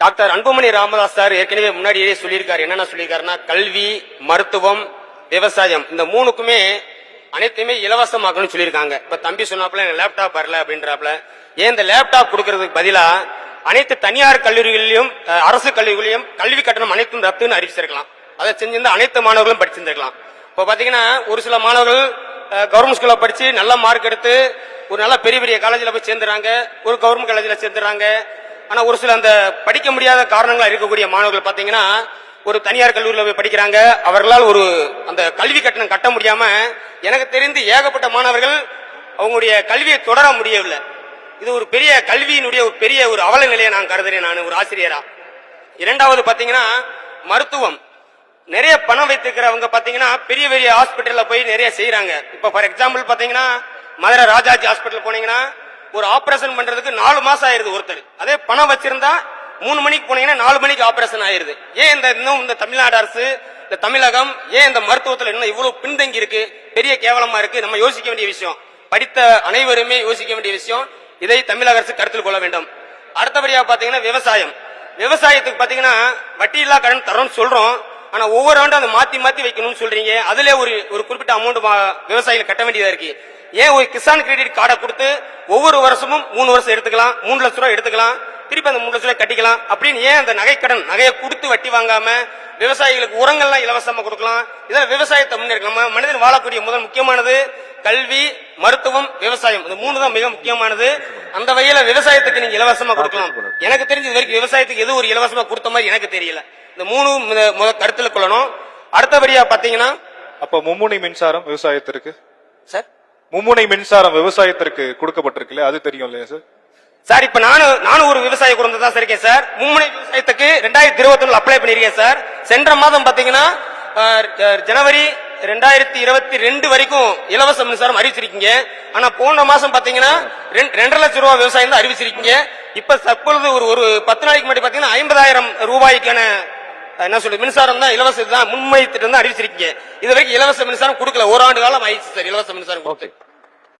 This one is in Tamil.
டாக்டர் அன்புமணி ராமதாஸ் சார் ஏற்கனவே முன்னாடியே சொல்லியிருக்காரு. என்னென்ன சொல்லியிருக்காருன்னா, கல்வி, மருத்துவம், விவசாயம் இந்த மூணுக்குமே அனைத்துமே இலவசமாக்கணும்னு சொல்லியிருக்காங்க. இப்ப தம்பி சொன்னாப்புல லேப்டாப் வரல அப்படின்றாப்ல. ஏன் இந்த லேப்டாப் கொடுக்கறதுக்கு பதிலா அனைத்து தனியார் கல்லூரிகளிலும் அரசு கல்லூரிகளிலும் கல்வி கட்டணம் அனைத்தும் ரத்துன்னு அறிவிச்சிருக்கலாம். அதை செஞ்சிருந்தா அனைத்து மாணவர்களும் படிச்சிருந்திருக்கலாம். இப்ப பாத்தீங்கன்னா ஒரு சில மாணவர்கள் கவர்மெண்ட் ஸ்கூல்ல படிச்சு நல்ல மார்க் எடுத்து ஒரு நல்ல பெரிய பெரிய காலேஜில் போய் சேர்ந்துறாங்க, ஒரு கவர்மெண்ட் காலேஜில் சேர்ந்துறாங்க. ஆனா ஒரு சில அந்த படிக்க முடியாத காரணங்களா இருக்கக்கூடிய மாணவர்கள் பாத்தீங்கன்னா ஒரு தனியார் கல்லூரியில் போய் படிக்கிறாங்க. அவர்களால் ஒரு அந்த கல்வி கட்டணம் கட்ட முடியாம எனக்கு தெரிந்து ஏகப்பட்ட மாணவர்கள் அவங்களுடைய கல்வியை தொடர முடியவில்லை. இது ஒரு பெரிய கல்வியினுடைய ஒரு பெரிய ஒரு அவல நிலையை நான் கருதுறேன், நான் ஒரு ஆசிரியரா. இரண்டாவது பாத்தீங்கன்னா மருத்துவம். நிறைய பணம் வைத்திருக்கிறவங்க பாத்தீங்கன்னா பெரிய பெரிய ஹாஸ்பிட்டல்ல போய் நிறைய செய்யறாங்க. இப்ப ஃபார் எக்ஸாம்பிள் பாத்தீங்கன்னா மதுரை ராஜாஜி ஹாஸ்பிட்டல் போனீங்கன்னா ஒரு ஆபரேஷன் பண்றதுக்கு 4 மாசம் ஆயிருது ஒருத்தர். அதே பணம் வச்சிருந்தா 3 மணிக்கு போனீங்கன்னா 4 மணிக்கு ஆபரேஷன் ஆயிருது. ஏன் இந்த தமிழ்நாடு அரசு, இந்த தமிழகம் ஏன் இந்த மருத்துவத்தில் இன்னும் இவ்வளவு பின்தங்கி இருக்கு? பெரிய கேவலமா இருக்கு. நம்ம யோசிக்க வேண்டிய விஷயம், படித்த அனைவருமே யோசிக்க வேண்டிய விஷயம். இதை தமிழக அரசு கருத்தில் கொள்ள வேண்டும். அடுத்தபடியா பாத்தீங்கன்னா விவசாயம். விவசாயத்துக்கு பாத்தீங்கன்னா வட்டி இல்லா கடன் தரோம்னு சொல்றோம். ஆனா ஒவ்வொரு ஆண்டும் அதை மாத்தி மாத்தி வைக்கணும்னு சொல்றீங்க. அதுல ஒரு குறிப்பிட்ட அமௌண்ட் விவசாயிகள் கட்ட வேண்டியதா இருக்கு. ஏன் ஒரு கிசான் கிரெடிட் கார்டை கொடுத்து ஒவ்வொரு வருஷமும் 3 வருஷம் எடுத்துக்கலாம், 3 லட்சம் ரூபாய் எடுத்துக்கலாம், திருப்பி அந்த 3 லட்சம் ரூபாய் கட்டிக்கலாம் அப்படின்னு ஏன் அந்த நகையை கொடுத்து வட்டி வாங்காம விவசாயிகளுக்கு உரங்கள்லாம் இலவசமா கொடுக்கலாம்? இதெல்லாம் விவசாயத்தை முன்னேற்கலாம். மனிதன் வாழக்கூடிய முதல் முக்கியமானது கல்வி, மருத்துவம், விவசாயம். இந்த 3 தான் மிக முக்கியமானது. அந்த வகையில விவசாயத்துக்கு நீங்க இலவசமா கொடுக்கலாம். எனக்கு தெரிஞ்ச இது வரைக்கும் விவசாயத்துக்கு எது ஒரு இலவசமா கொடுத்த மாதிரி எனக்கு தெரியல. இந்த 3 கருத்துல கொள்ளணும். அடுத்தபடியா பாத்தீங்கன்னா அப்ப மும்முனை மின்சாரம் விவசாயத்திற்கு சார், மும்முனை மின்சாரம் விவசாயத்திற்கு கொடுக்கப்பட்டிருக்குல்ல, அது தெரியும் இல்லையா சார்? சார் இப்ப நானும் ஒரு விவசாய குடும்பம் தான் இருக்கேன் சார். மும்முனை விவசாயத்துக்கு 2021 அப்ளை பண்ணிருக்கேன் சார். சென்ற மாதம் பாத்தீங்கன்னா ஜனவரி 2022 வரைக்கும் இலவச மின்சாரம் அறிவிச்சிருக்கீங்க. ஆனா போன மாசம் பாத்தீங்கன்னா 2.5 லட்சம் ரூபாய் விவசாயம் தான் அறிவிச்சிருக்கீங்க. இப்ப தற்பொழுது ஒரு 10 நாளைக்கு முன்னாடி பாத்தீங்கன்னா 50,000 ரூபாய்க்கான என்ன சொல்றது மின்சாரம் தான் இலவச தான் முன்மை திட்டம் தான் அறிவிச்சிருக்கீங்க. இது வரைக்கும் இலவச மின்சாரம் கொடுக்கல. 1 ஆண்டு காலம் ஆயிடுச்சு சார் இலவச மின்சாரம் கொடுத்து.